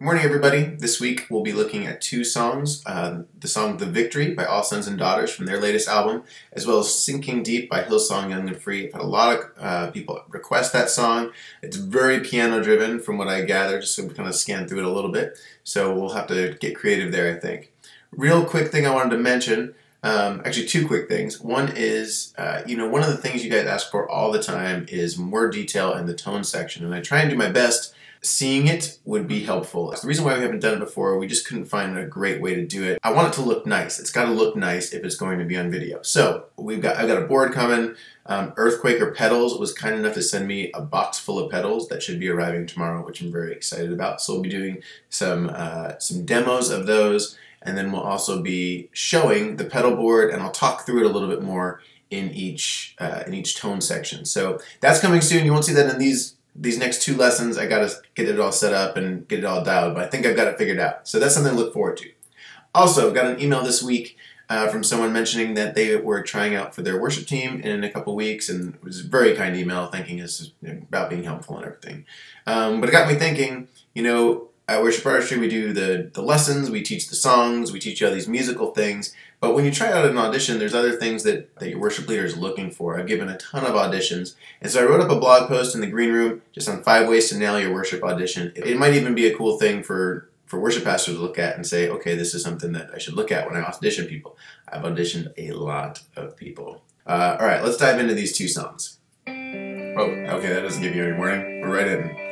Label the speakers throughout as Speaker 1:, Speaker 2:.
Speaker 1: Good morning, everybody. This week we'll be looking at two songs. The song The Victory by All Sons and Daughters from their latest album, as well as Sinking Deep by Hillsong Young and Free. I've had a lot of people request that song. It's very piano driven from what I gather, just to kind of scan through it a little bit. So we'll have to get creative there, I think. Real quick thing I wanted to mention, actually two quick things. One is, one of the things you guys ask for all the time is more detail in the tone section, and I try and do my best. Seeing it would be helpful. The reason why we haven't done it before, we just couldn't find a great way to do it. I want it to look nice. It's got to look nice if it's going to be on video. So I've got a board coming. Earthquaker Pedals was kind enough to send me a box full of pedals that should be arriving tomorrow, which I'm very excited about. So we'll be doing some demos of those, and then we'll also be showing the pedal board, and I'll talk through it a little bit more in each tone section. So that's coming soon. You won't see that in these next two lessons. I gotta get it all set up and get it all dialed, but I think I've got it figured out. So that's something to look forward to. Also, got an email this week from someone mentioning that they were trying out for their worship team in a couple weeks, and it was a very kind email thanking us about being helpful and everything. But it got me thinking, at Worship Artistry we do the lessons, we teach the songs, we teach you all these musical things, but when you try out an audition, there's other things that your worship leader is looking for. I've given a ton of auditions, and so I wrote up a blog post in the green room just on 5 ways to nail your worship audition. It might even be a cool thing for worship pastors to look at and say, okay, this is something that I should look at when I audition people. I've auditioned a lot of people. All right, let's dive into these two songs. Oh, okay, that doesn't give you any warning. We're right in.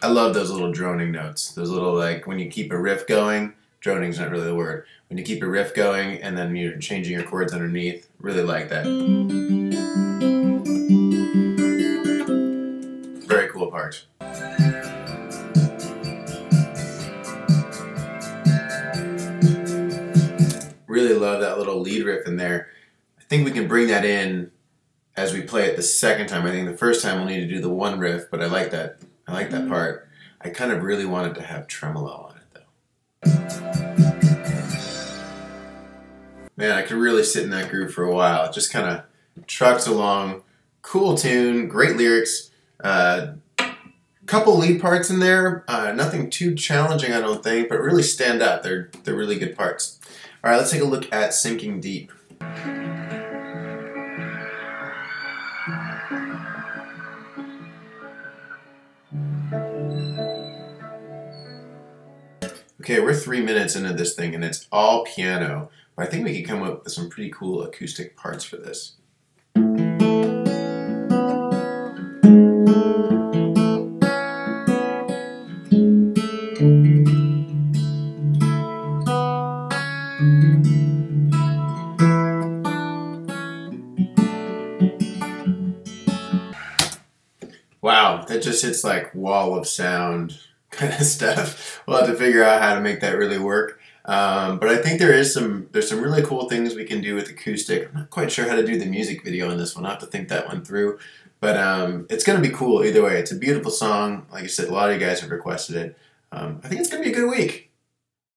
Speaker 1: I love those little droning notes. Those little, like, when you keep a riff going, droning's not really the word. When you keep a riff going and then you're changing your chords underneath, really like that. Very cool part. Really love that little lead riff in there. I think we can bring that in as we play it the second time. I think the first time we'll need to do the one riff, but I like that. I like that part. I kind of really wanted to have tremolo on it, though. Man, I could really sit in that groove for a while. It just kind of trucks along. Cool tune, great lyrics. Couple lead parts in there. Nothing too challenging, I don't think, but really stand out. They're really good parts. All right, let's take a look at Sinking Deep. Okay, we're 3 minutes into this thing and it's all piano, but I think we can come up with some pretty cool acoustic parts for this. Wow, that just hits like wall of sound kind of stuff. We'll have to figure out how to make that really work. But I think there's some really cool things we can do with acoustic. I'm not quite sure how to do the music video on this one. I'll have to think that one through. But it's going to be cool either way. It's a beautiful song. Like I said, a lot of you guys have requested it. I think it's going to be a good week.